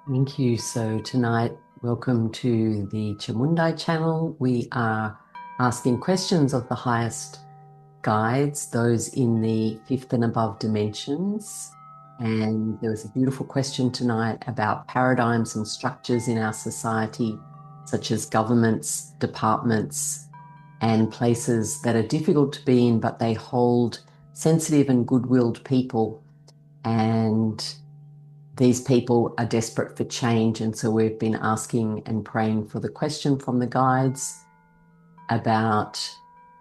Thank you. So tonight, welcome to the Chamundai channel. We are asking questions of the highest guides, those in the fifth and above dimensions. And there was a beautiful question tonight about paradigms and structures in our society, such as governments, departments, and places that are difficult to be in, but they hold sensitive and good-willed people. And these people are desperate for change. And so we've been asking and praying for the question from the guides about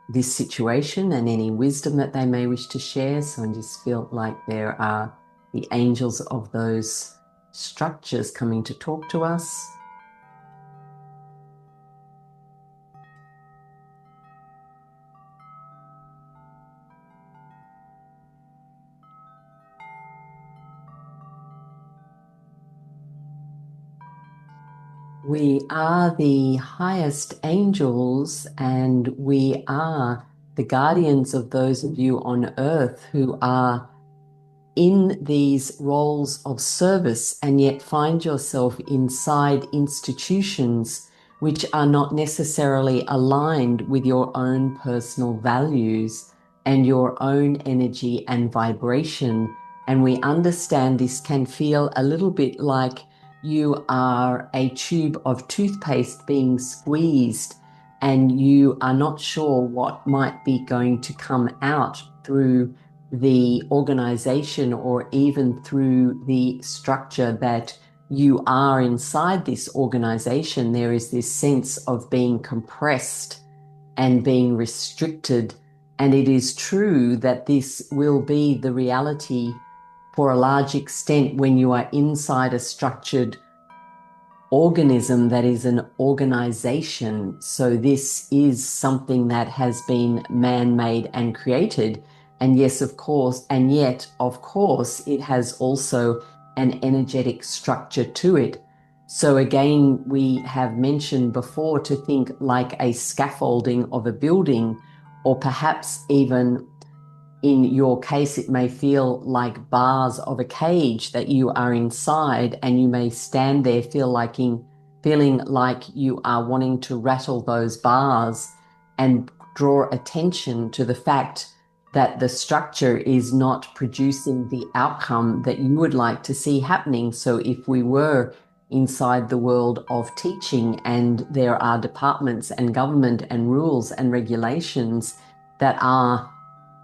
this situation and any wisdom that they may wish to share. So I just feel like there are the angels of those structures coming to talk to us. We are the highest angels, and we are the guardians of those of you on earth who are in these roles of service and yet find yourself inside institutions which are not necessarily aligned with your own personal values and your own energy and vibration. And we understand this can feel a little bit like you are a tube of toothpaste being squeezed and you are not sure what might be going to come out through the organization or even through the structure that you are inside this organization. There is this sense of being compressed and being restricted. And it is true that this will be the reality for a large extent when you are inside a structured organism that is an organization. So this is something that has been man-made and created. And yes, of course, and yet, of course, it has also an energetic structure to it. So again, we have mentioned before to think like a scaffolding of a building, or perhaps even in your case, it may feel like bars of a cage that you are inside, and you may stand there feeling like you are wanting to rattle those bars and draw attention to the fact that the structure is not producing the outcome that you would like to see happening. So if we were inside the world of teaching and there are departments and government and rules and regulations that are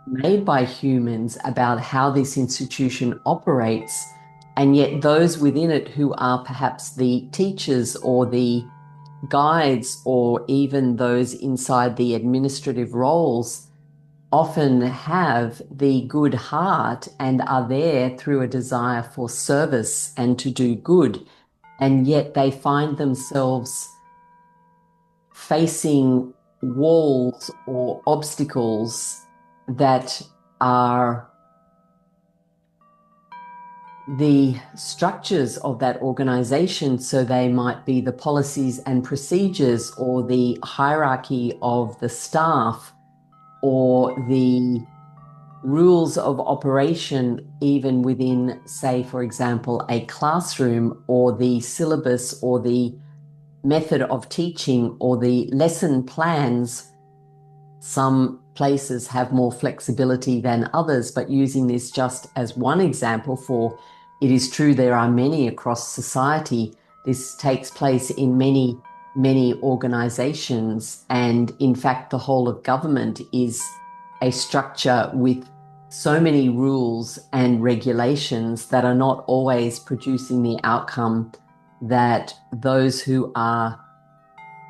made by humans about how this institution operates, and yet those within it who are perhaps the teachers or the guides or even those inside the administrative roles often have the good heart and are there through a desire for service and to do good, and yet they find themselves facing walls or obstacles that are the structures of that organization. So they might be the policies and procedures or the hierarchy of the staff or the rules of operation, even within, say, for example, a classroom, or the syllabus or the method of teaching or the lesson plans. Some places have more flexibility than others, but using this just as one example, for it is true there are many across society. This takes place in many, many organizations. And in fact, the whole of government is a structure with so many rules and regulations that are not always producing the outcome that those who are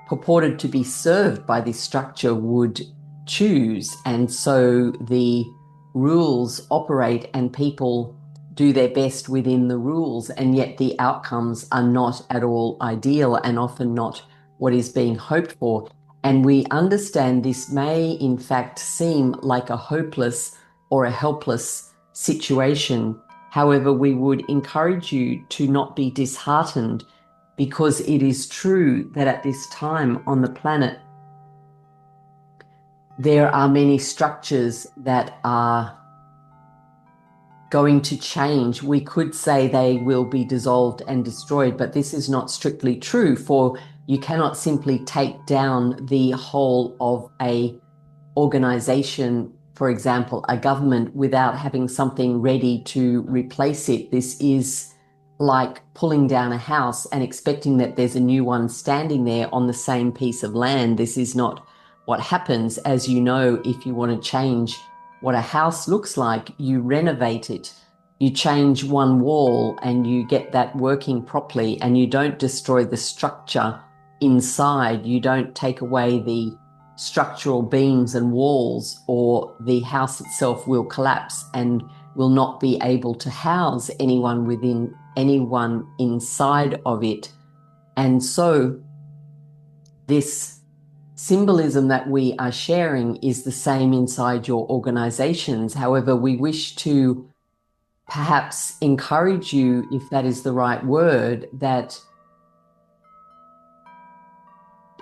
purported to be served by this structure would choose. And so the rules operate and people do their best within the rules, and yet the outcomes are not at all ideal and often not what is being hoped for. And we understand this may in fact seem like a hopeless or a helpless situation. However, we would encourage you to not be disheartened, because it is true that at this time on the planet, there are many structures that are going to change. We could say they will be dissolved and destroyed, but this is not strictly true, for you cannot simply take down the whole of a organization, for example, a government, without having something ready to replace it. This is like pulling down a house and expecting that there's a new one standing there on the same piece of land. This is not what happens. As you know, if you want to change what a house looks like, you renovate it. You change one wall and you get that working properly, and you don't destroy the structure inside. You don't take away the structural beams and walls, or the house itself will collapse and will not be able to house anyone inside of it. And so this symbolism that we are sharing is the same inside your organizations. However, we wish to perhaps encourage you, if that is the right word, that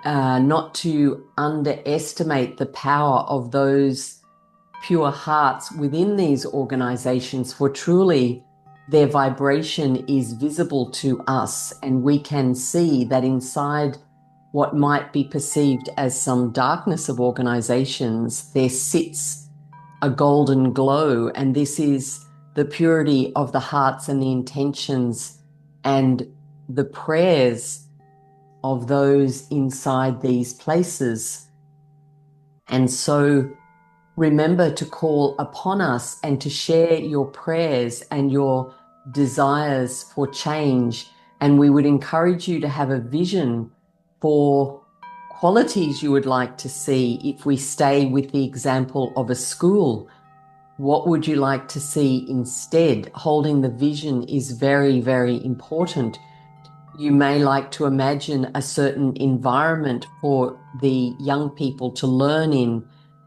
not to underestimate the power of those pure hearts within these organizations, for truly their vibration is visible to us, and we can see that inside what might be perceived as some darkness of organizations, there sits a golden glow, and this is the purity of the hearts and the intentions and the prayers of those inside these places. And so remember to call upon us and to share your prayers and your desires for change. And we would encourage you to have a vision for qualities you would like to see. If we stay with the example of a school, what would you like to see instead? Holding the vision is very, very important. You may like to imagine a certain environment for the young people to learn in.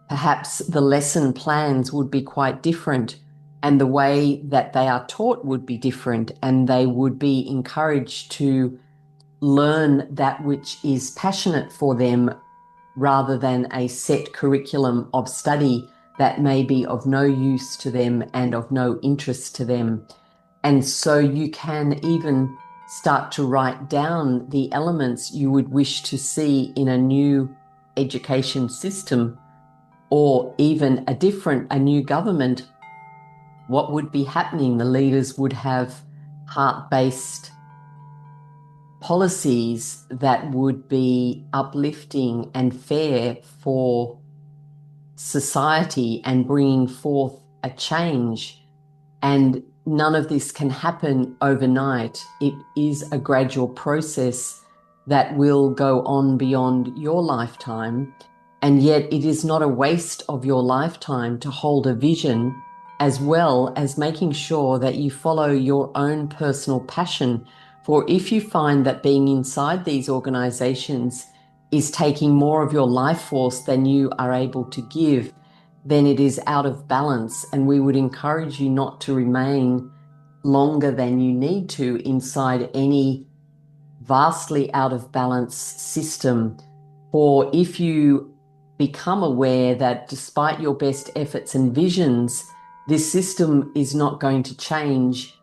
Perhaps the lesson plans would be quite different, and the way that they are taught would be different, and they would be encouraged to learn that which is passionate for them, rather than a set curriculum of study that may be of no use to them and of no interest to them. And so you can even start to write down the elements you would wish to see in a new education system, or even a new government. What would be happening? The leaders would have heart-based policies that would be uplifting and fair for society and bringing forth a change. And none of this can happen overnight. It is a gradual process that will go on beyond your lifetime. And yet it is not a waste of your lifetime to hold a vision, as well as making sure that you follow your own personal passion. For if you find that being inside these organizations is taking more of your life force than you are able to give, then it is out of balance, and we would encourage you not to remain longer than you need to inside any vastly out of balance system. For if you become aware that despite your best efforts and visions, this system is not going to change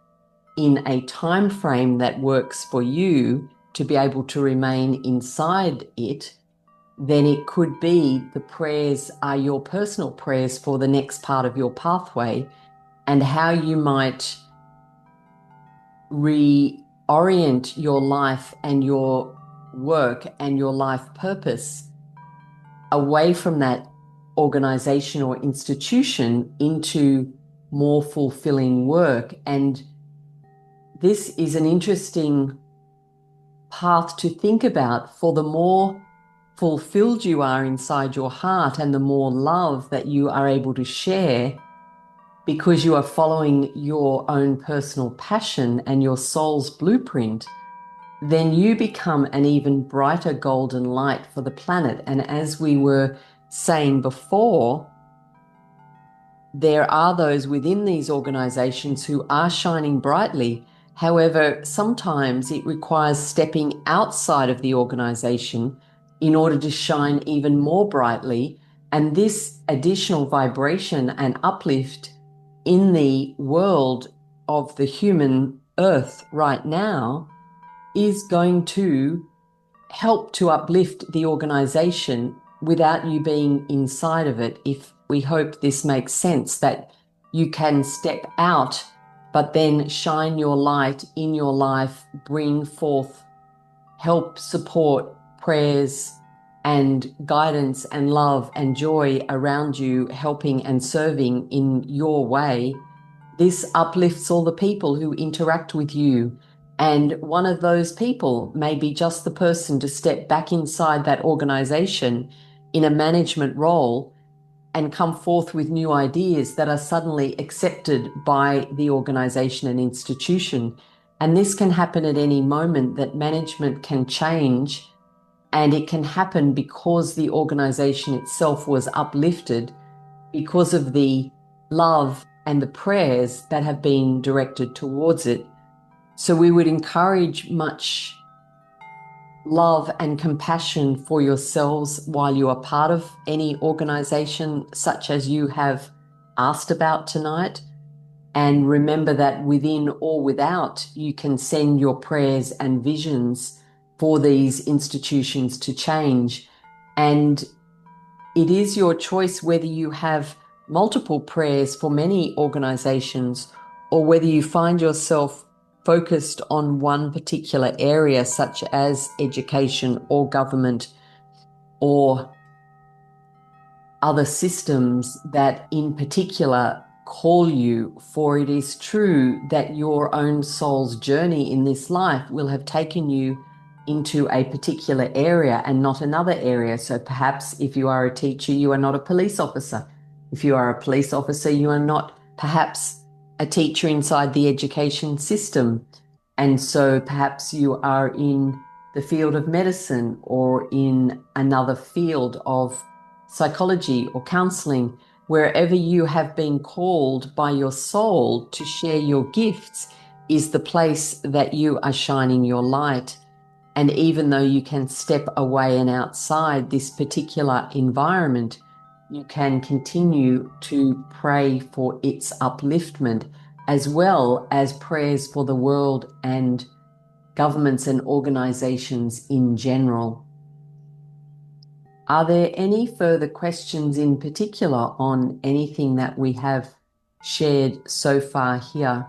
in a time frame that works for you to be able to remain inside it, then it could be the prayers are your personal prayers for the next part of your pathway, and how you might reorient your life and your work and your life purpose away from that organization or institution into more fulfilling work. And this is an interesting path to think about, for the more fulfilled you are inside your heart and the more love that you are able to share, because you are following your own personal passion and your soul's blueprint, then you become an even brighter golden light for the planet. And as we were saying before, there are those within these organizations who are shining brightly. However, sometimes it requires stepping outside of the organization in order to shine even more brightly. And this additional vibration and uplift in the world of the human earth right now is going to help to uplift the organization without you being inside of it. If we hope this makes sense, that you can step out, but then shine your light in your life, bring forth help, support, prayers, and guidance and love and joy around you, helping and serving in your way. This uplifts all the people who interact with you. And one of those people may be just the person to step back inside that organization in a management role and come forth with new ideas that are suddenly accepted by the organization and institution. And this can happen at any moment, that management can change, and it can happen because the organization itself was uplifted because of the love and the prayers that have been directed towards it. So we would encourage much love and compassion for yourselves while you are part of any organization such as you have asked about tonight. And remember that within or without, you can send your prayers and visions for these institutions to change. And it is your choice whether you have multiple prayers for many organizations or whether you find yourself focused on one particular area, such as education or government or other systems that in particular call you. For it is true that your own soul's journey in this life will have taken you into a particular area and not another area. So perhaps if you are a teacher, you are not a police officer. If you are a police officer, you are not perhaps a teacher inside the education system. And so perhaps you are in the field of medicine or in another field of psychology or counseling. Wherever you have been called by your soul to share your gifts is the place that you are shining your light. And even though you can step away and outside this particular environment, you can continue to pray for its upliftment, as well as prayers for the world and governments and organizations in general. Are there any further questions in particular on anything that we have shared so far here?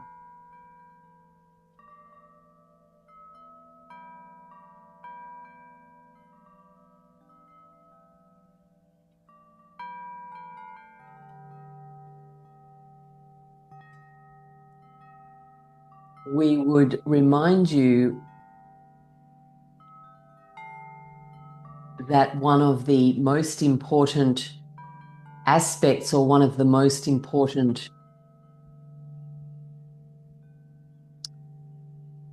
We would remind you that one of the most important aspects, or one of the most important,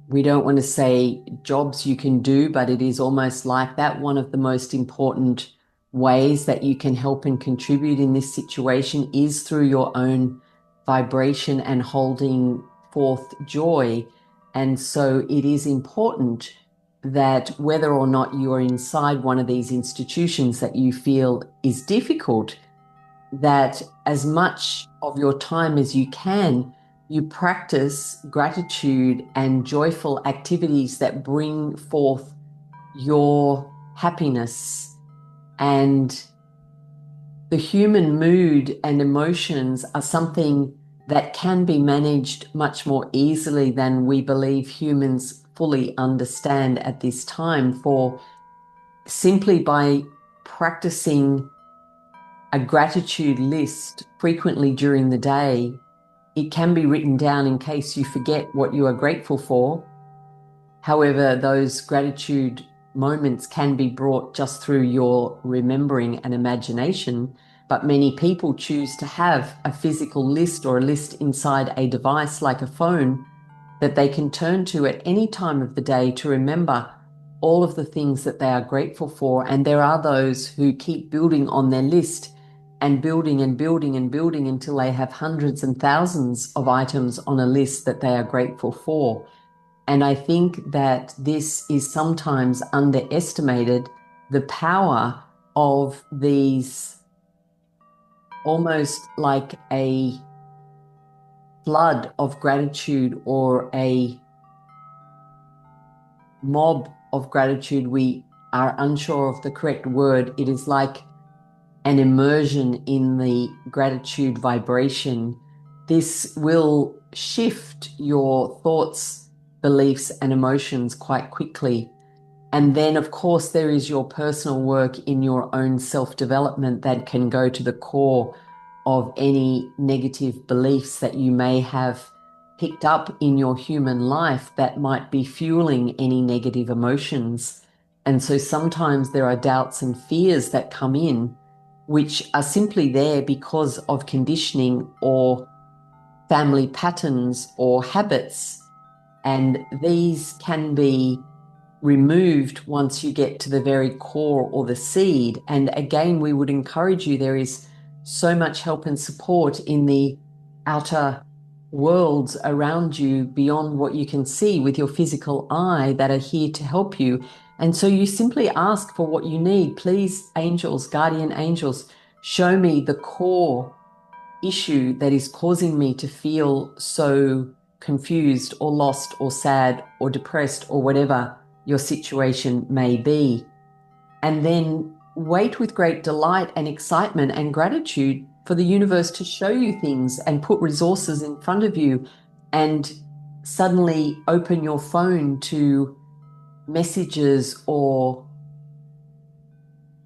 we don't want to say jobs you can do, but it is almost like that. One of the most important ways that you can help and contribute in this situation is through your own vibration and holding forth joy. And so it is important that whether or not you are inside one of these institutions that you feel is difficult, that as much of your time as you can, you practice gratitude and joyful activities that bring forth your happiness. And the human mood and emotions are something that can be managed much more easily than we believe humans fully understand at this time. For simply by practicing a gratitude list frequently during the day, it can be written down in case you forget what you are grateful for. However, those gratitude moments can be brought just through your remembering and imagination, but many people choose to have a physical list or a list inside a device like a phone that they can turn to at any time of the day to remember all of the things that they are grateful for. And there are those who keep building on their list and building and building and building until they have hundreds and thousands of items on a list that they are grateful for. And I think that this is sometimes underestimated, the power of these, almost like a flood of gratitude or a mob of gratitude. We are unsure of the correct word. It is like an immersion in the gratitude vibration. This will shift your thoughts, beliefs, and emotions quite quickly. And then, of course, there is your personal work in your own self-development that can go to the core of any negative beliefs that you may have picked up in your human life that might be fueling any negative emotions. And so sometimes there are doubts and fears that come in, which are simply there because of conditioning or family patterns or habits. And these can be removed once you get to the very core or the seed. And again, we would encourage you, there is so much help and support in the outer worlds around you beyond what you can see with your physical eye that are here to help you. And so you simply ask for what you need. Please, angels, guardian angels, show me the core issue that is causing me to feel so confused or lost or sad or depressed or whatever your situation may be. And then wait with great delight and excitement and gratitude for the universe to show you things and put resources in front of you, and suddenly open your phone to messages or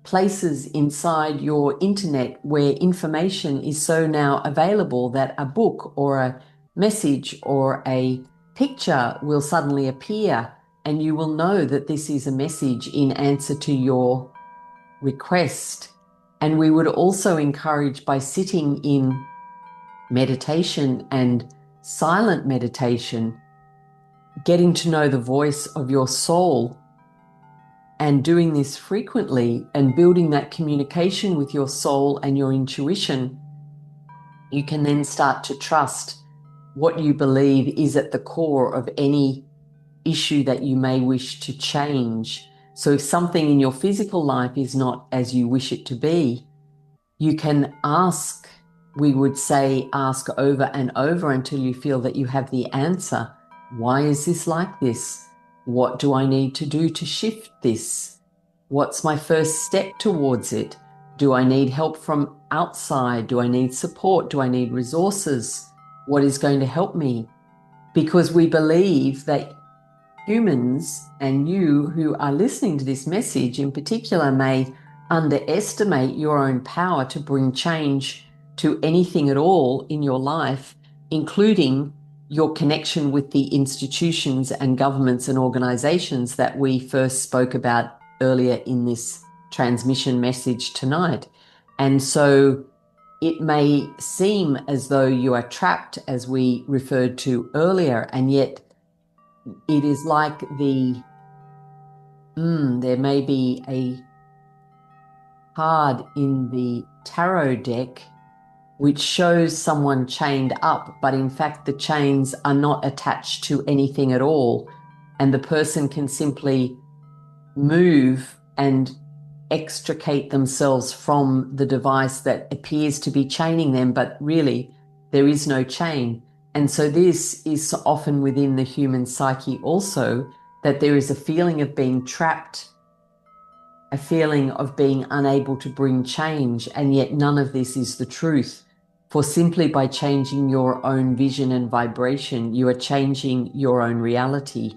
places inside your internet where information is so now available that a book or a message or a picture will suddenly appear, and you will know that this is a message in answer to your request. And we would also encourage, by sitting in meditation and silent meditation, getting to know the voice of your soul, and doing this frequently and building that communication with your soul and your intuition, you can then start to trust what you believe is at the core of any issue that you may wish to change. So if something in your physical life is not as you wish it to be, you can ask, we would say, ask over and over until you feel that you have the answer. Why is this like this? What do I need to do to shift this? What's my first step towards it? Do I need help from outside? Do I need support? Do I need resources? What is going to help me? Because we believe that humans, and you who are listening to this message in particular, may underestimate your own power to bring change to anything at all in your life, including your connection with the institutions and governments and organizations that we first spoke about earlier in this transmission message tonight. And so it may seem as though you are trapped, as we referred to earlier, and yet it is like there may be a card in the tarot deck which shows someone chained up, but in fact the chains are not attached to anything at all, and the person can simply move and extricate themselves from the device that appears to be chaining them, but really there is no chain. And so this is often within the human psyche also, that there is a feeling of being trapped, a feeling of being unable to bring change, and yet none of this is the truth. For simply by changing your own vision and vibration, you are changing your own reality.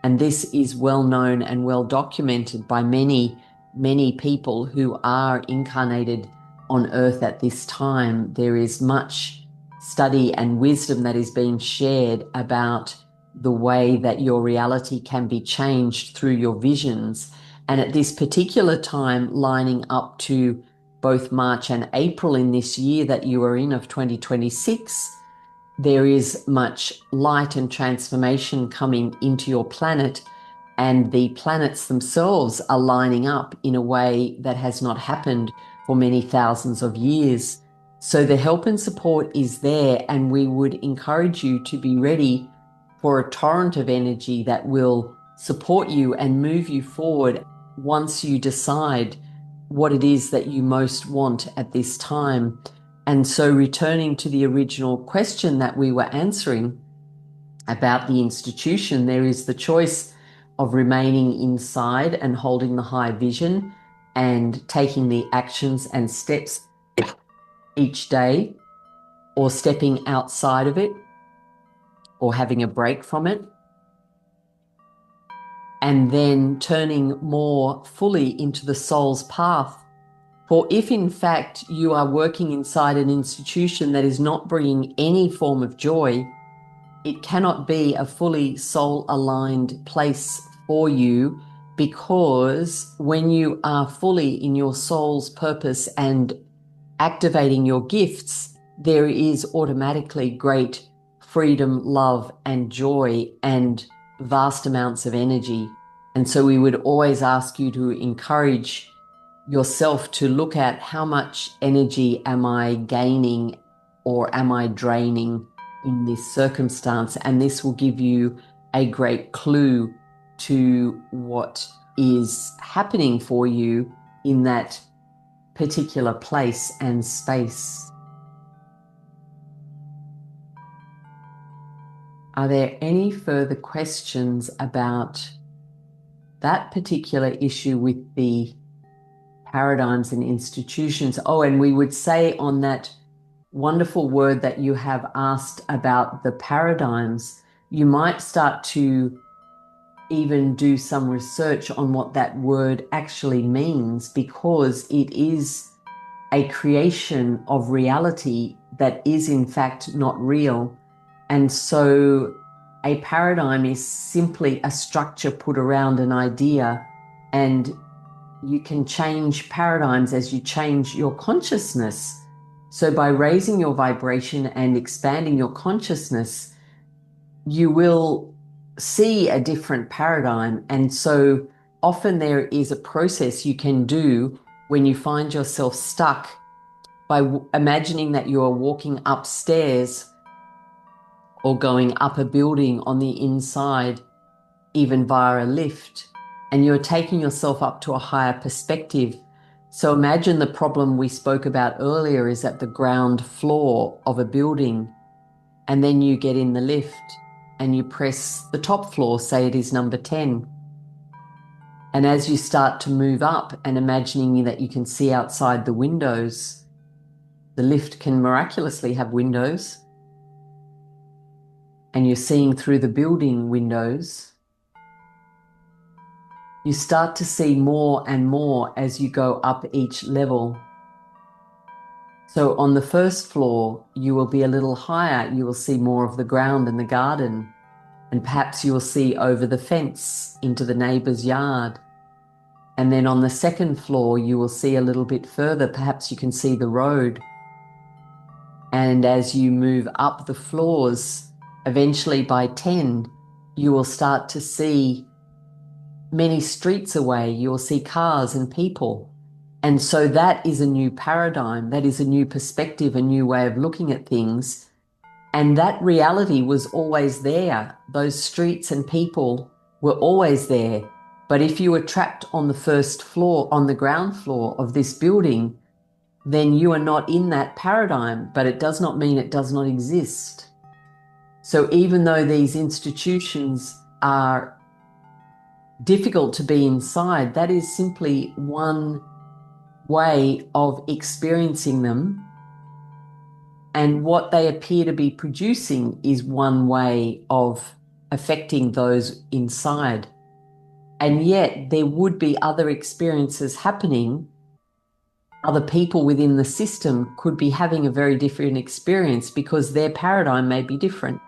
And this is well known and well documented by many, many people who are incarnated on Earth at this time. There is much study and wisdom that is being shared about the way that your reality can be changed through your visions. And at this particular time, lining up to both March and April in this year that you are in of 2026, there is much light and transformation coming into your planet, and the planets themselves are lining up in a way that has not happened for many thousands of years. So the help and support is there, and we would encourage you to be ready for a torrent of energy that will support you and move you forward once you decide what it is that you most want at this time. And so returning to the original question that we were answering about the institution, there is the choice of remaining inside and holding the high vision and taking the actions and steps each day, or stepping outside of it or having a break from it, and then turning more fully into the soul's path. For if in fact you are working inside an institution that is not bringing any form of joy, it cannot be a fully soul-aligned place for you, because when you are fully in your soul's purpose and activating your gifts, there is automatically great freedom, love, and joy, and vast amounts of energy. And so we would always ask you to encourage yourself to look at how much energy am I gaining or am I draining in this circumstance, and this will give you a great clue to what is happening for you in that particular place and space. Are there any further questions about that particular issue with the paradigms and institutions? Oh, and we would say on that wonderful word that you have asked about the paradigms, you might start to even do some research on what that word actually means, because it is a creation of reality that is in fact not real. And so a paradigm is simply a structure put around an idea, and you can change paradigms as you change your consciousness. So by raising your vibration and expanding your consciousness, you will see a different paradigm. And so often there is a process you can do when you find yourself stuck, by imagining that you are walking upstairs or going up a building on the inside, even via a lift, and you're taking yourself up to a higher perspective. So imagine the problem we spoke about earlier is at the ground floor of a building, and then you get in the lift and you press the top floor, say it is number 10. And as you start to move up and imagining that you can see outside the windows, the lift can miraculously have windows, and you're seeing through the building windows, you start to see more and more as you go up each level. So on the first floor, you will be a little higher. You will see more of the ground and the garden, and perhaps you will see over the fence into the neighbor's yard. And then on the second floor, you will see a little bit further. Perhaps you can see the road. And as you move up the floors, eventually by 10, you will start to see many streets away. You will see cars and people. And so that is a new paradigm. That is a new perspective, a new way of looking at things. And that reality was always there. Those streets and people were always there. But if you were trapped on the first floor, on the ground floor of this building, then you are not in that paradigm, but it does not mean it does not exist. So even though these institutions are difficult to be inside, that is simply one way of experiencing them. And what they appear to be producing is one way of affecting those inside. And yet there would be other experiences happening. Other people within the system could be having a very different experience because their paradigm may be different.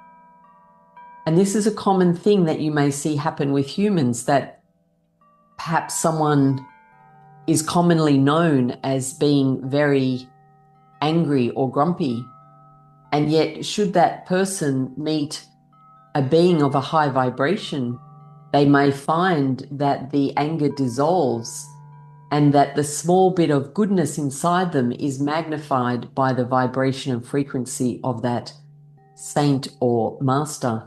And this is a common thing that you may see happen with humans, that perhaps someone is commonly known as being very angry or grumpy. And yet, should that person meet a being of a high vibration, they may find that the anger dissolves and that the small bit of goodness inside them is magnified by the vibration and frequency of that saint or master.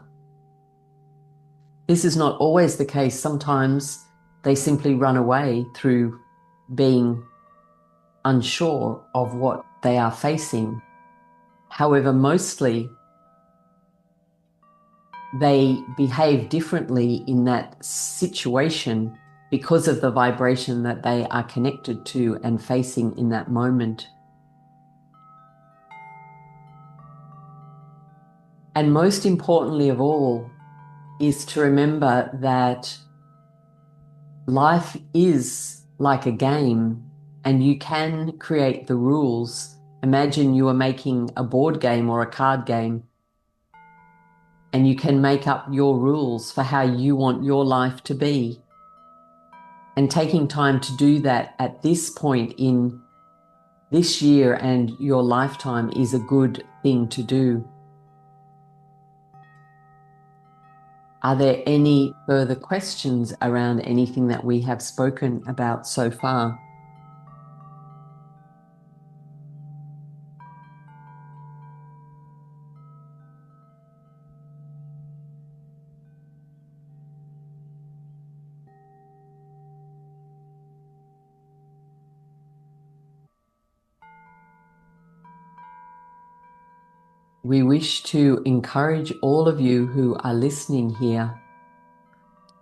This is not always the case. Sometimes they simply run away through being unsure of what they are facing. However, mostly they behave differently in that situation because of the vibration that they are connected to and facing in that moment. And most importantly of all is to remember that life is like a game and you can create the rules. Imagine you are making a board game or a card game, and you can make up your rules for how you want your life to be. And taking time to do that at this point in this year and your lifetime is a good thing to do. Are there any further questions around anything that we have spoken about so far? We wish to encourage all of you who are listening here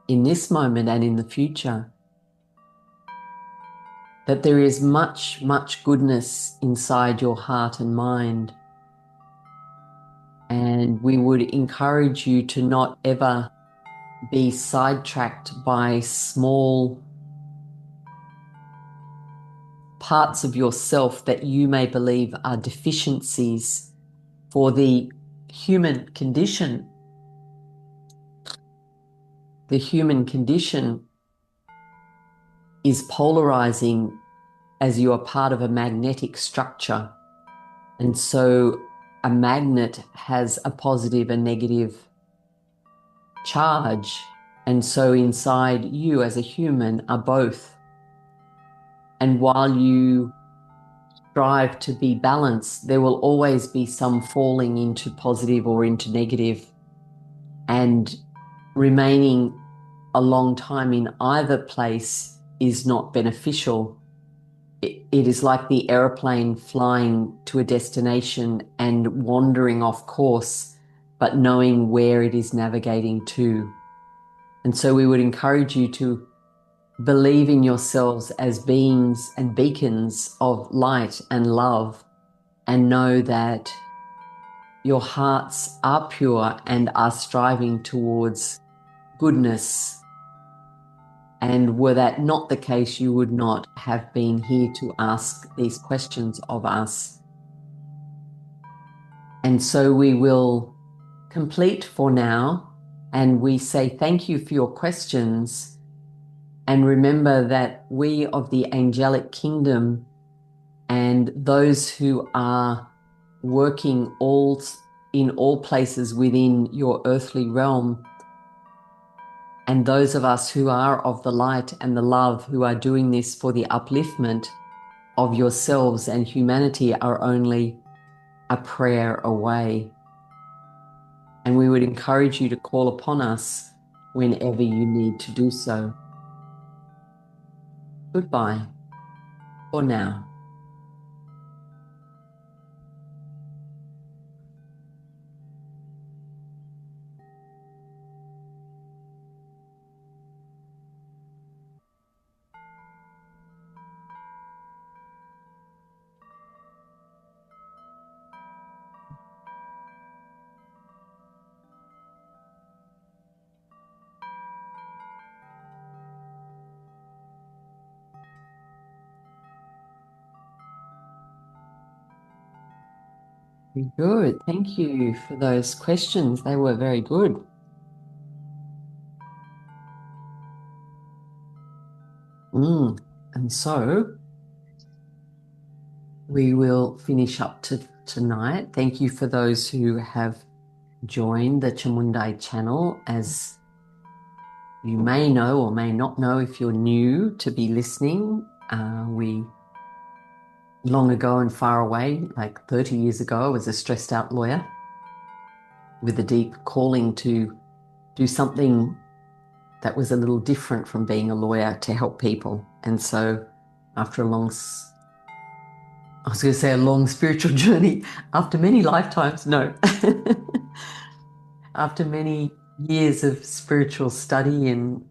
in this moment and in the future that there is much, much goodness inside your heart and mind. And we would encourage you to not ever be sidetracked by small parts of yourself that you may believe are deficiencies. For the human condition is polarizing as you are part of a magnetic structure. And so a magnet has a positive and negative charge. And so inside you as a human are both. And while you strive to be balanced, there will always be some falling into positive or into negative, and remaining a long time in either place is not beneficial. It is like the airplane flying to a destination and wandering off course, but knowing where it is navigating to. And so we would encourage you to believe in yourselves as beings and beacons of light and love, and know that your hearts are pure and are striving towards goodness. And were that not the case, you would not have been here to ask these questions of us. And so we will complete for now, and we say thank you for your questions. And remember that we of the angelic kingdom and those who are working in all places within your earthly realm, and those of us who are of the light and the love who are doing this for the upliftment of yourselves and humanity, are only a prayer away. And we would encourage you to call upon us whenever you need to do so. Goodbye for now. Very good. Thank you for those questions. They were very good. And so we will finish up tonight. Thank you for those who have joined the Chamundai channel. As you may know or may not know, if you're new to be listening, we long ago and far away, like 30 years ago, I was a stressed out lawyer with a deep calling to do something that was a little different from being a lawyer, to help people. And so after a long I was going to say a long spiritual journey after many lifetimes. No. After many years of spiritual study and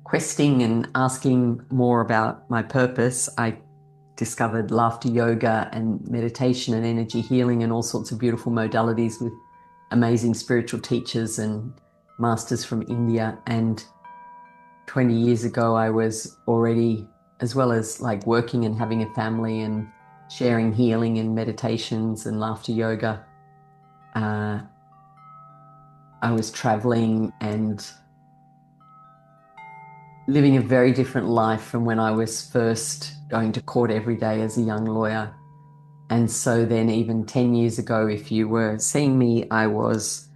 questing and asking more about my purpose, I discovered laughter yoga and meditation and energy healing and all sorts of beautiful modalities with amazing spiritual teachers and masters from India. And 20 years ago, I was already, as well as like working and having a family and sharing healing and meditations and laughter yoga, I was traveling and living a very different life from when I was first going to court every day as a young lawyer. And so then, even 10 years ago, if you were seeing me, I was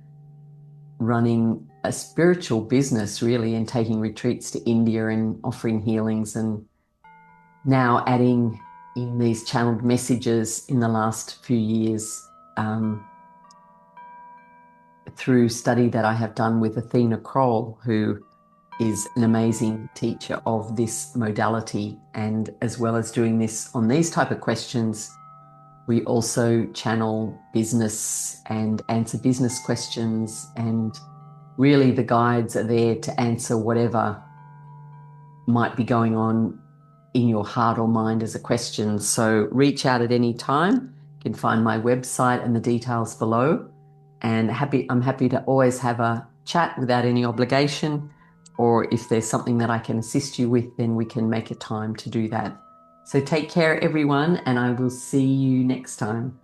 running a spiritual business really and taking retreats to India and offering healings, and now adding in these channeled messages in the last few years through study that I have done with Athena Kroll, who is an amazing teacher of this modality. And as well as doing this on these type of questions, we also channel business and answer business questions, and really the guides are there to answer whatever might be going on in your heart or mind as a question. So reach out at any time. You can find my website and the details below. And I'm happy to always have a chat without any obligation. Or if there's something that I can assist you with, then we can make a time to do that. So take care, everyone, and I will see you next time.